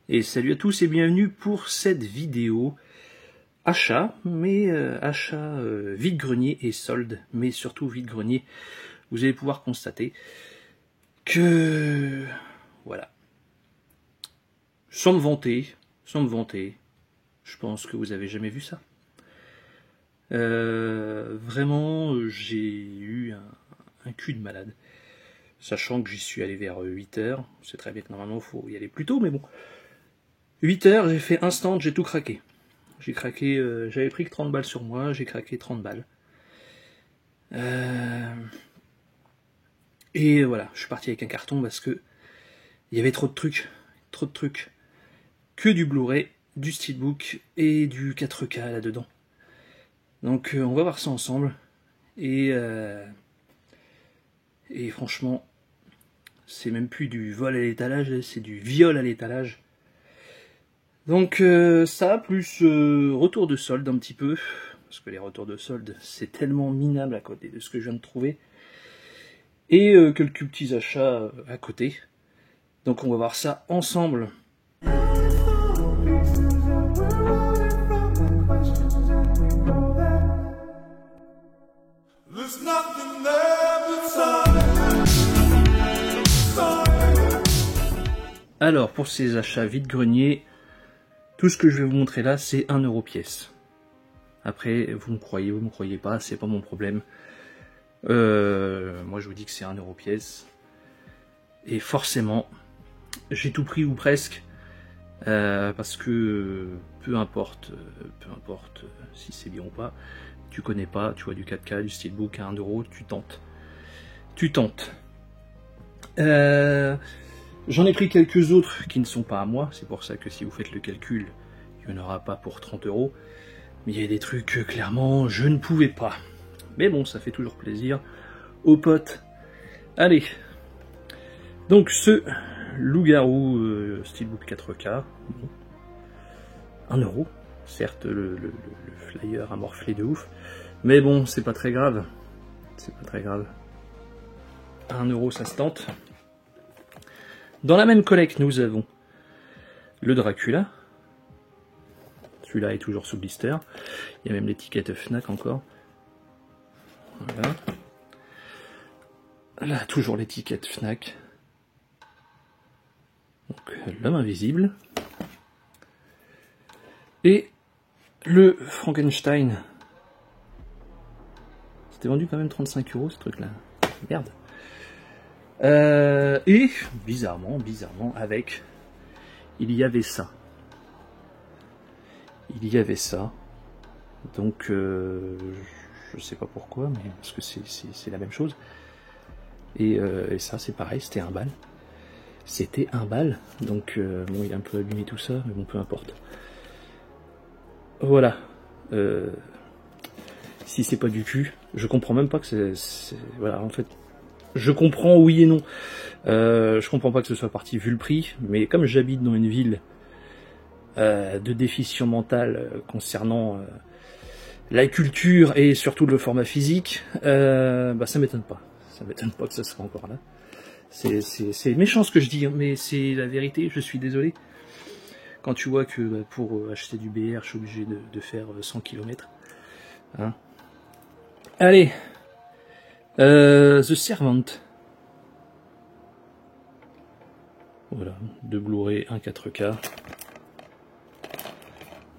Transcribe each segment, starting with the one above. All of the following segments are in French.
Et salut à tous et bienvenue pour cette vidéo achat, mais achat vide-grenier et solde, mais surtout vide-grenier. Vous allez pouvoir constater que, voilà, sans me vanter, je pense que vous avez jamais vu ça. Vraiment, j'ai eu un cul de malade, sachant que j'y suis allé vers 8 h. C'est très bien que normalement il faut y aller plus tôt, mais bon. 8 h, j'ai fait instant, j'ai tout craqué. J'ai craqué, j'avais pris que 30 balles sur moi, j'ai craqué 30 balles. Et voilà, je suis parti avec un carton parce que il y avait trop de trucs. Que du Blu-ray, du Steelbook et du 4K là-dedans. Donc on va voir ça ensemble. Et franchement, c'est même plus du vol à l'étalage, c'est du viol à l'étalage. Donc ça, plus retour de solde un petit peu, parce que les retours de solde, c'est tellement minable à côté de ce que je viens de trouver, et quelques petits achats à côté. Donc on va voir ça ensemble. Alors pour ces achats vide-grenier, tout ce que je vais vous montrer là, c'est 1 € pièce. Après, vous me croyez pas, c'est pas mon problème. Moi, je vous dis que c'est 1 € pièce. Et forcément, j'ai tout pris ou presque, parce que peu importe si c'est bien ou pas, tu connais pas, tu vois du 4K, du Steelbook à 1 €, tu tentes. J'en ai pris quelques autres qui ne sont pas à moi, c'est pour ça que si vous faites le calcul, il n'y en aura pas pour 30 €. Mais il y a des trucs que clairement je ne pouvais pas. Mais bon, ça fait toujours plaisir aux potes. Allez. Donc ce loup-garou Steelbook 4K, 1 €. Certes, le flyer a morflé de ouf. Mais bon, c'est pas très grave. 1 € ça se tente. Dans la même collecte, nous avons le Dracula. Celui-là est toujours sous blister. Il y a même l'étiquette Fnac encore. Voilà. Là, toujours l'étiquette Fnac. Donc, l'homme invisible. Et le Frankenstein. C'était vendu quand même 35 € ce truc-là. Merde. Et bizarrement, avec, il y avait ça. Donc je sais pas pourquoi, mais parce que c'est la même chose. Et ça c'est pareil, c'était 1 balle. Donc bon, il est un peu abîmé tout ça, mais bon, peu importe. Voilà. Si c'est pas du cul, je comprends même pas que c'est voilà, en fait. Je comprends oui et non. Je comprends pas que ce soit parti vu le prix, mais comme j'habite dans une ville de déficients mental concernant la culture et surtout le format physique, bah ça m'étonne pas. Ça m'étonne pas que ça soit encore là. C'est méchant ce que je dis, hein, mais c'est la vérité, je suis désolé. Quand tu vois que bah, pour acheter du BR, je suis obligé de faire 100 km. Hein. Allez, The Servant. Voilà, 2 Blu-ray, un 4K.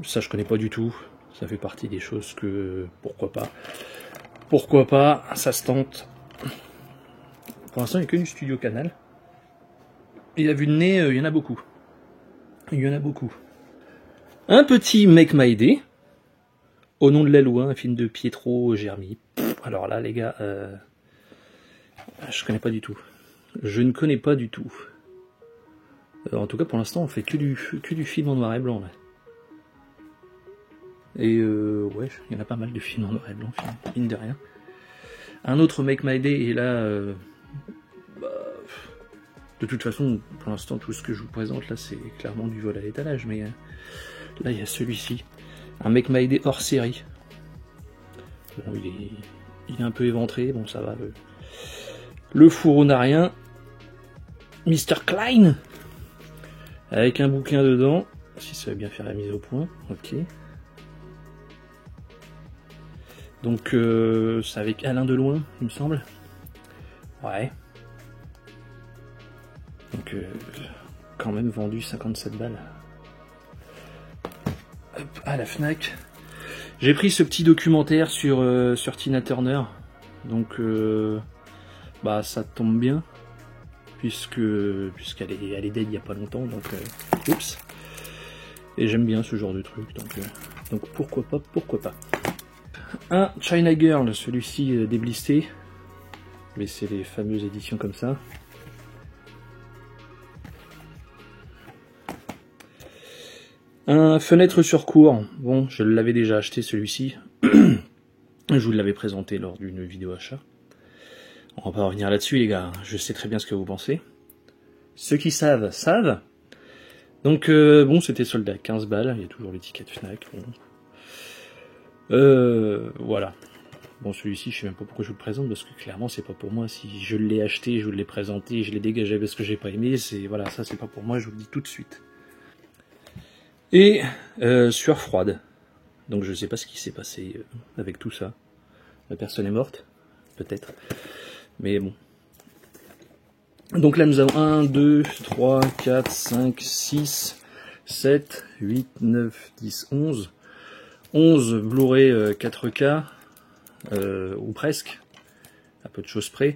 Ça, je connais pas du tout. Ça fait partie des choses que... Pourquoi pas, ça se tente. Pour l'instant, il n'y a que du Studio Canal. Et à vue de nez, il y en a beaucoup. Un petit Make My Day. Au nom de la loi, un film de Pietro Germi. Alors là, les gars, je connais pas du tout. Je ne connais pas du tout. En tout cas, pour l'instant, on fait que du film en noir et blanc, là. Et ouais, il y en a pas mal de films en noir et blanc, mine de rien. Un autre Make My Day, et là, bah, de toute façon, pour l'instant, tout ce que je vous présente, là, c'est clairement du vol à l'étalage, mais là, il y a celui-ci. Un Make My Day hors série. Bon, il est un peu éventré, bon, ça va, le fourreau n'a rien. Mr. Klein. avec un bouquin dedans, si ça va bien faire la mise au point, ok. Donc c'est avec Alain Deloin, il me semble. Ouais. Donc quand même vendu 57 balles. Hop, à la Fnac. J'ai pris ce petit documentaire sur Tina Turner. Donc bah ça tombe bien. Puisqu'elle est dead il y a pas longtemps. Donc oups. Et j'aime bien ce genre de truc. Donc pourquoi pas, pourquoi pas. Un China Girl, celui-ci déblisté. Mais c'est les fameuses éditions comme ça. Un Fenêtre sur cour. Bon, je l'avais déjà acheté celui-ci. Je vous l'avais présenté lors d'une vidéo achat. On va pas revenir là-dessus les gars. Je sais très bien ce que vous pensez. Ceux qui savent, savent. Donc bon, c'était soldé à 15 balles. Il y a toujours l'étiquette Fnac. Bon. Voilà. Bon, celui-ci, je sais même pas pourquoi je vous le présente, parce que clairement, c'est pas pour moi. Si je l'ai acheté, je vous l'ai présenté, je l'ai dégagé parce que j'ai pas aimé, c'est voilà, ça c'est pas pour moi, je vous le dis tout de suite. Et sueur froide. Donc je sais pas ce qui s'est passé avec tout ça. La personne est morte, peut-être. Mais bon. Donc là, nous avons 1, 2, 3, 4, 5, 6, 7, 8, 9, 10, 11. 11 Blu-ray 4K. Ou presque, à peu de choses près,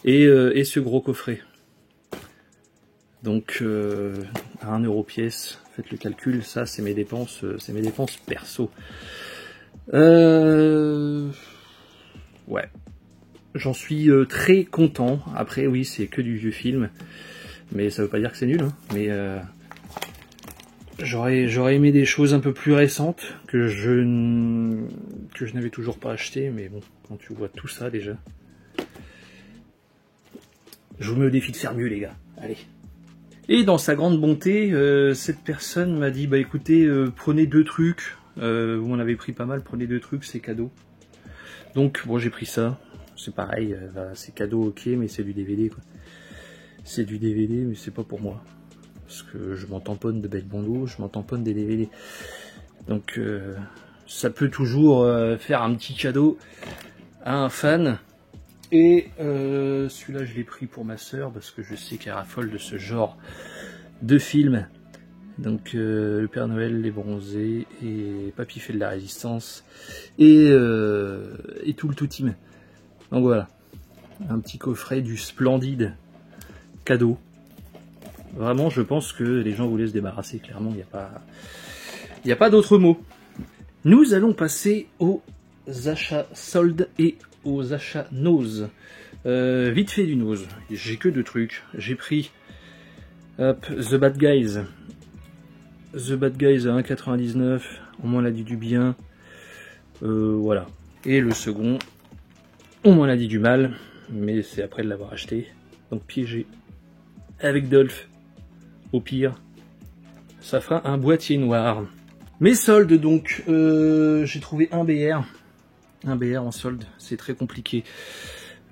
et ce gros coffret. Donc à 1 € pièce, faites le calcul, ça c'est mes dépenses perso. Ouais, j'en suis très content. Après oui, c'est que du vieux film, mais ça veut pas dire que c'est nul, hein. Mais j'aurais aimé des choses un peu plus récentes que je n'avais toujours pas acheté, mais bon, quand tu vois tout ça déjà, je vous mets au défi de faire mieux les gars, allez. Et dans sa grande bonté, cette personne m'a dit, bah écoutez, prenez 2 trucs, vous m'en avez pris pas mal, prenez 2 trucs, c'est cadeau. Donc bon, j'ai pris ça, c'est pareil, c'est cadeau ok, mais c'est du DVD quoi. C'est du DVD, mais c'est pas pour moi. Parce que je m'en tamponne de belles bandeaux, je m'en tamponne des DVD. Donc ça peut toujours faire un petit cadeau à un fan. Et celui-là je l'ai pris pour ma sœur parce que je sais qu'elle raffole de ce genre de film. Donc le Père Noël, les bronzés, et Papy fait de la résistance, et tout le tout team. Donc voilà, un petit coffret du splendide cadeau. Vraiment, je pense que les gens voulaient se débarrasser, clairement, il n'y a pas d'autre mot. Nous allons passer aux achats soldes et aux achats nose. Vite fait du nose, j'ai que 2 trucs. J'ai pris hop, The Bad Guys. The Bad Guys à 1,99, on m'en a dit du bien. Voilà. Et le second, on m'en a dit du mal, mais c'est après de l'avoir acheté. Donc piégé avec Dolph. Au pire, ça fera un boîtier noir. Mes soldes donc, j'ai trouvé un BR en solde, c'est très compliqué.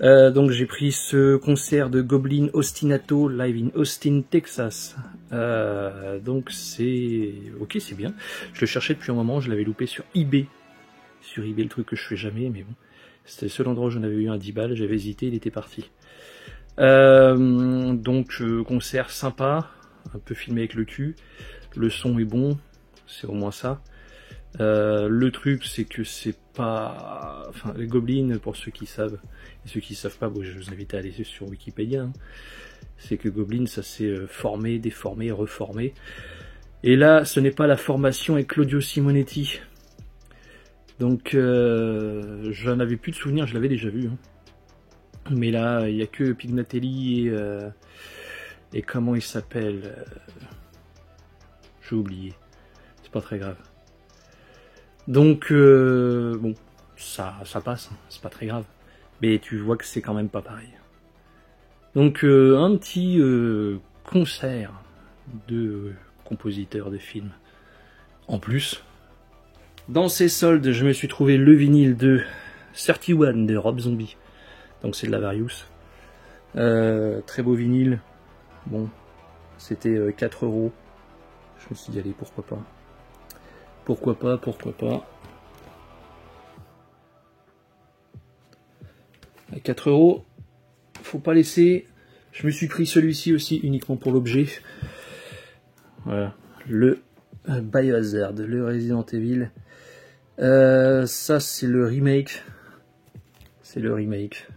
Donc j'ai pris ce concert de Goblin Ostinato live in Austin, Texas. Donc c'est ok, c'est bien. Je le cherchais depuis un moment, je l'avais loupé sur eBay. Sur eBay, le truc que je fais jamais, mais bon. C'était le seul endroit où j'en avais eu un 10 balles, j'avais hésité, il était parti. Donc concert sympa, un peu filmé avec le cul, le son est bon, c'est au moins ça. Le truc c'est que c'est pas... Enfin les Goblins, pour ceux qui savent, et ceux qui savent pas, bon, je vous invite à aller sur Wikipédia, hein. C'est que Goblin ça s'est formé, déformé, reformé. Et là ce n'est pas la formation avec Claudio Simonetti. Donc j'en avais plus de souvenirs, je l'avais déjà vu, hein. Mais là, il n'y a que Pignatelli et comment il s'appelle, j'ai oublié. C'est pas très grave. Donc, bon, ça passe, hein, c'est pas très grave. Mais tu vois que c'est quand même pas pareil. Donc, un petit concert de compositeurs de films. En plus, dans ces soldes, je me suis trouvé le vinyle de 31 de Rob Zombie. Donc c'est de la Various. Très beau vinyle. Bon, c'était 4 €. Je me suis dit, allez, pourquoi pas. Pourquoi pas, pourquoi pas. À 4 €, faut pas laisser. Je me suis pris celui-ci aussi uniquement pour l'objet. Voilà, le Biohazard, le Resident Evil. Ça c'est le remake. C'est le remake.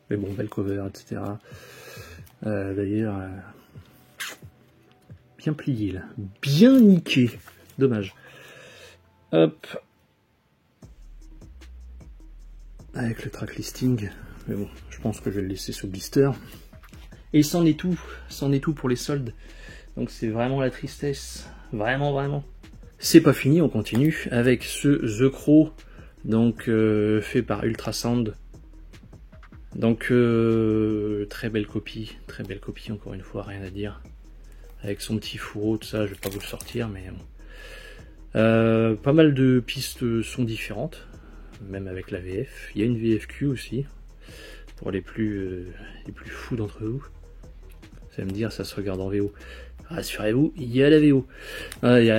Mais bon, belle cover, etc. D'ailleurs, bien plié là. Bien niqué. Dommage. Hop. Avec le track listing. Mais bon, je pense que je vais le laisser sous blister. Et c'en est tout. C'en est tout pour les soldes. Donc c'est vraiment la tristesse. Vraiment, vraiment. C'est pas fini, on continue avec ce The Crow. Donc fait par Ultrasound. Donc très belle copie encore une fois, rien à dire. Avec son petit fourreau, tout ça, je vais pas vous le sortir, mais bon. Pas mal de pistes sont différentes, même avec la VF. Il y a une VFQ aussi, pour les plus fous d'entre vous. Vous allez me dire, ça se regarde en VO. Rassurez-vous, il y a la VO. Il y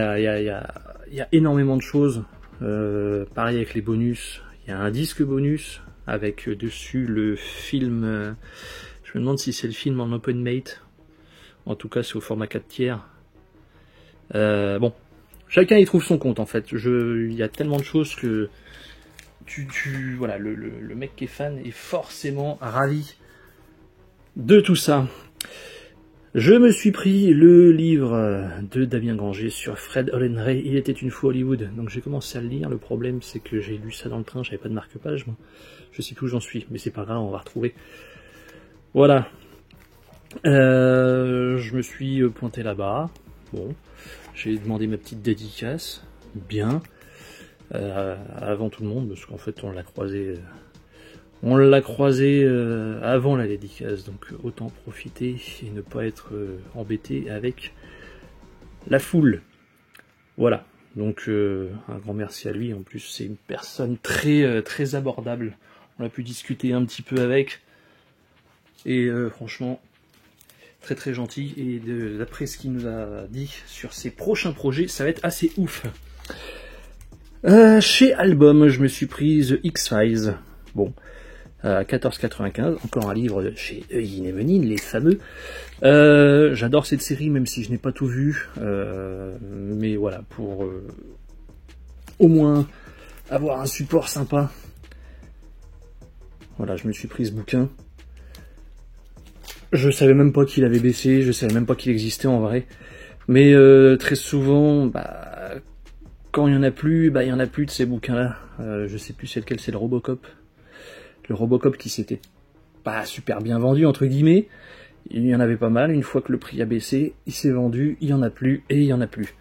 a énormément de choses. Pareil avec les bonus. Il y a un disque bonus avec dessus le film. Je me demande si c'est le film en open mate. En tout cas, c'est au format 4 tiers. Bon, chacun y trouve son compte en fait. Il y a tellement de choses que voilà, le mec qui est fan est forcément ravi de tout ça. Je me suis pris le livre de Damien Granger sur Fred Olen Ray, Il était une fois Hollywood. Donc j'ai commencé à le lire. Le problème c'est que j'ai lu ça dans le train, j'avais pas de marque-page. Moi. Je sais plus où j'en suis, mais c'est pas grave, on va retrouver. Voilà. Je me suis pointé là-bas. Bon, j'ai demandé ma petite dédicace. Bien. Avant tout le monde, parce qu'en fait on l'a croisé. On l'a croisé avant la dédicace, donc autant profiter et ne pas être embêté avec la foule. Voilà, donc un grand merci à lui. En plus, c'est une personne très abordable. On a pu discuter un petit peu avec. Et franchement, très gentil. Et d'après ce qu'il nous a dit sur ses prochains projets, ça va être assez ouf. Chez Album, je me suis pris The X-Files. Bon. 14,95, encore un livre de chez Eugène et Menin, les fameux. J'adore cette série, même si je n'ai pas tout vu. Mais voilà, pour au moins avoir un support sympa. Voilà, je me suis pris ce bouquin. Je savais même pas qu'il avait baissé, je savais même pas qu'il existait en vrai. Mais très souvent, quand il y en a plus, il y en a plus de ces bouquins-là. Je sais plus c'est lequel, c'est le Robocop. Le Robocop qui s'était pas super bien vendu, entre guillemets. Il y en avait pas mal. Une fois que le prix a baissé, il s'est vendu, il y en a plus, et il y en a plus.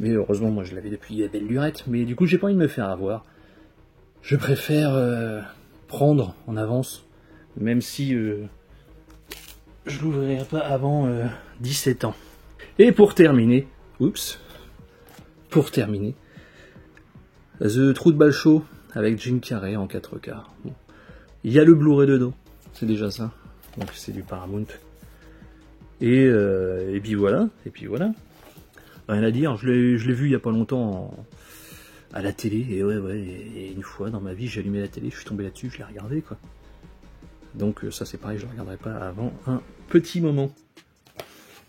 Mais heureusement, moi je l'avais depuis belle lurette. Mais du coup, j'ai pas envie de me faire avoir. Je préfère prendre en avance, même si je l'ouvrirai pas avant 17 ans. Et pour terminer, The Trou de Balle Show avec Jim Carrey en 4K. Bon. Il y a le Blu-ray dedans, c'est déjà ça. Donc c'est du Paramount. Et puis voilà, Rien à dire, je l'ai vu il y a pas longtemps à la télé, et et une fois dans ma vie j'ai allumé la télé, je suis tombé là-dessus, je l'ai regardé quoi. Donc ça c'est pareil, je ne le regarderai pas avant un petit moment.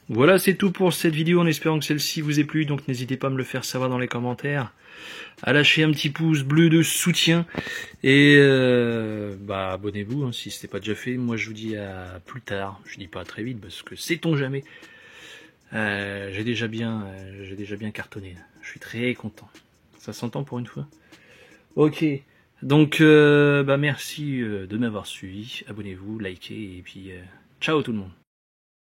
Voilà, c'est tout pour cette vidéo, en espérant que celle-ci vous ait plu, donc n'hésitez pas à me le faire savoir dans les commentaires, à lâcher un petit pouce bleu de soutien, et abonnez-vous hein, si ce n'est pas déjà fait. Moi je vous dis à plus tard, je dis pas à très vite, parce que sait-on jamais. J'ai déjà bien cartonné, je suis très content, ça s'entend pour une fois. Ok, donc merci de m'avoir suivi, abonnez-vous, likez, et puis ciao tout le monde.